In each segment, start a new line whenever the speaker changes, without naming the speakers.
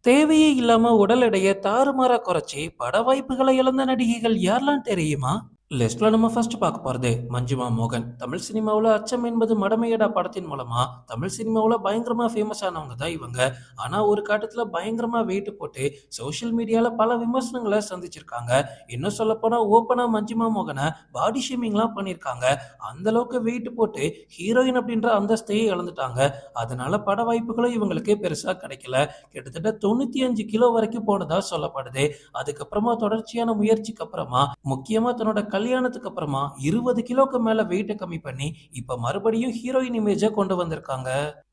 தேவையே இல்லாம உடல் எடைய தாறுமாறா குறைச்சு பட வாய்ப்புகளை இழந்த நடிகைகள் யாரெல்லாம் தெரியுமா? லிஸ்ட்ல நம்ம ஃபர்ஸ்ட் பார்க்க போறது மஞ்சிமா மோகன். தமிழ் சினிமாவுல அச்சம் என்பது மடமையடா படத்தின் மூலமா தமிழ் சினிமாவுல பயங்கரமா ஃபேமஸ் ஆனவங்க தான் இவங்க. ஆனா ஒரு காலத்துல பயங்கரமா வெயிட் போட்டு சோஷியல் மீடியால பல விமர்சனங்களை சந்திச்சிருக்காங்க. இன்னும் சொல்ல போனா ஓப்பனா மஞ்சிமா மோகனை பாடி ஷேமிங்லாம் பண்ணியிருக்காங்க. அந்த அளவுக்கு வெயிட் போட்டு ஹீரோயின் அப்படின்ற அந்தஸ்தையே இழந்துட்டாங்க. அதனால பட வாய்ப்புகளும் இவங்களுக்கு பெருசா கிடைக்கல. கிட்டத்தட்ட 95 கிலோ வரைக்கும் போனதா சொல்லப்படுது. அதுக்கப்புறமா தொடர்ச்சியான முயற்சிக்கு அப்புறமா முக்கியமா தன்னோட கல்யாணத்துக்கு அப்புறமா 20 கிலோக்கு மேல வெயிட்ட கம்மி பண்ணி இப்ப மறுபடியும் ஹீரோயின் இமேஜ கொண்டு வந்திருக்காங்க.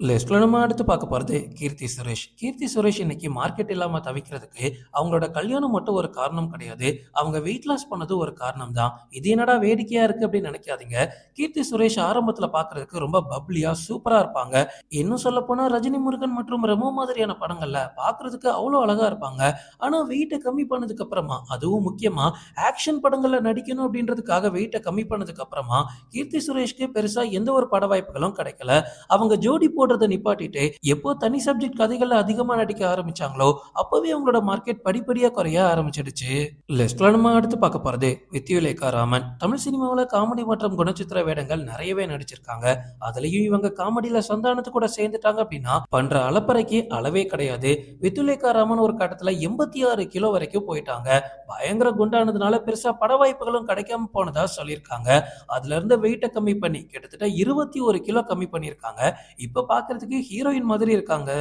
லிஸ்ட்ல நம்ம அடுத்து பார்க்க போறது கீர்த்தி சுரேஷ். கீர்த்தி சுரேஷ் இன்னைக்கு மார்க்கெட் இல்லாம தவிக்கிறதுக்கு அவங்களோட கல்யாணம் மட்டும் ஒரு காரணம் கிடையாது. அவங்க வெயிட் லாஸ் பண்ணது ஒரு காரணம் தான். இது என்னடா வேடிக்கையா இருக்கு அப்படின்னு நினைக்காதீங்க. கீர்த்தி சுரேஷ் ஆரம்பத்துல பாக்குறதுக்கு ரொம்ப பப்ளியா சூப்பரா இருப்பாங்க. இன்னும் சொல்ல போனா ரஜினி முருகன் மற்றும் ரெமோ மாதிரியான படங்கள்ல பாக்குறதுக்கு அவ்வளவு அழகா இருப்பாங்க. ஆனா வெயிட்ட கம்மி பண்ணதுக்கு அப்புறமா அதுவும் முக்கியமா ஆக்ஷன் படங்கள்ல நடிக்கணும் அப்படின்றதுக்காக வெயிட்ட கம்மி பண்ணதுக்கு அப்புறமா கீர்த்தி சுரேஷ்க்கு பெருசா எந்த ஒரு பட வாய்ப்புகளும் கிடைக்கல. அவங்க ஜோடி போடுறத நிப்பாட்டிட்டு எப்போ தனி சப்ஜெக்ட் கதைகள்ல அதிகமா நடிக்க ஆரம்பிச்சாங்களோ அப்பவே அவங்களோட மார்க்கெட் படிப்படியா குறைய ஆரம்பிச்சிடுச்சு. லிஸ்ட்ல நம்ம அடுத்து பார்க்க போறது வித்யுலேகா ராமன். தமிழ் சினிமாவுல காமெடி மற்றும் குணச்சித்திர வேடங்கள் நிறையவே நடிச்சிருக்காங்க. அதுலயும் இவங்க காமெடியில சந்தானத்து கூட சேர்ந்துட்டாங்க அப்படின்னா பண்ற அலப்பறைக்கு அளவே கிடையாது. வித்யுலேகா ராமன் ஒரு கட்டத்துல 86 கிலோ வரைக்கும் போயிட்டாங்க. பயங்கர குண்டானதுனால பெருசா பட வாய்ப்புகளும் கிடைக்காம போனதா சொல்லியிருக்காங்க. அதுல இருந்து வெயிட்ட கம்மி பண்ணி கிட்டத்தட்ட 21 கிலோ கம்மி பண்ணியிருக்காங்க. இப்ப பாக்குறதுக்கு ஹீரோயின் மாதிரி இருக்காங்க.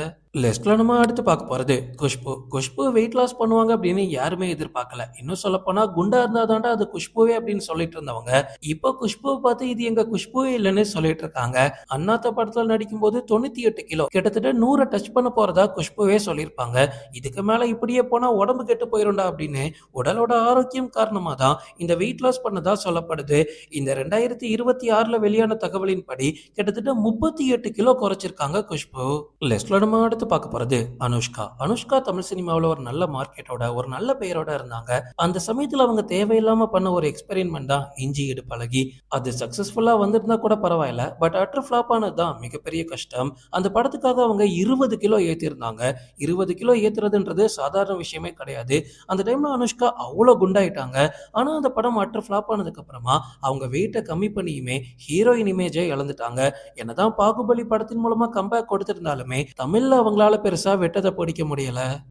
லிஸ்ட்ல நம்ம அடுத்து பார்க்க போறது குஷ்பு. குஷ்பு வெயிட் லாஸ் பண்ணுவாங்க அப்படின்னு யாருமே எதிர்பார்க்கல. இன்னும் சொல்ல போனா குண்டா இருந்தாதான்டா அது குஷ்புவே அப்படின்னு சொல்லிட்டு இருந்தவங்க இப்போ குஷ்புவை பார்த்து இது எங்க குஷ்புவே இல்லைன்னு சொல்லிட்டு இருக்காங்க. அண்ணாத்த படத்துல நடிக்கும் போது 98 கிலோ கிட்டத்தட்ட 100 டச் பண்ண போறதா குஷ்புவே சொல்லியிருப்பாங்க. இதுக்கு மேல இப்படியே போனா உடம்பு கெட்டு போயிரும்டா அப்படின்னு உடலோட ஆரோக்கியம் காரணமா தான் இந்த வெயிட் லாஸ் பண்ணதா சொல்லப்படுது. இந்த 2026ல வெளியான தகவலின்படி கிட்டத்தட்ட 38 கிலோ குறைச்சிருக்காங்க குஷ்பு. லிஸ்ட்ல நம்ம அடுத்து பார்க்க போறது அனுஷ்கா. அனுஷ்கா தமிழ் சினிமாவில் ஒரு நல்ல மார்க்கெட்டோட ஒரு நல்ல பெயரோட இருந்தாங்க. அந்த சமயத்துல அவங்க தேவையில்லாம பண்ண ஒரு எக்ஸ்பெரிமெண்ட் தான் இஞ்சி இடுப்பழகி. அது சக்சஸ்ஃபுல்லா வந்திருந்தா கூட பரவாயில்ல, பட் அட்டர் ஃபிளாப் ஆனது தான் மிகப்பெரிய கஷ்டம். அந்த படத்துக்காக அவங்க 20 கிலோ ஏத்திருந்தாங்க. 20 கிலோ ஏத்துறதுன்றது சாதாரண விஷயமே கிடையாது. அந்த டைம்ல அனுஷ்கா அவ்வளோ குண்டாயிட்டாங்க. ஆனா அந்த படம் அட்டர் ஃபிளாப் ஆனதுக்கு அப்புறமா அவங்க வெயிட்டை கம்மி பண்ணியுமே ஹீரோயின் இமேஜை இழந்துட்டாங்க. என்னதான் பாகுபலி படத்தின் மூலமா கம்பேக் கொடுத்திருந்தாலுமே தமிழ்ல அவங்களால பெருசா வெட்டத்தை பிடிக்க முடியல.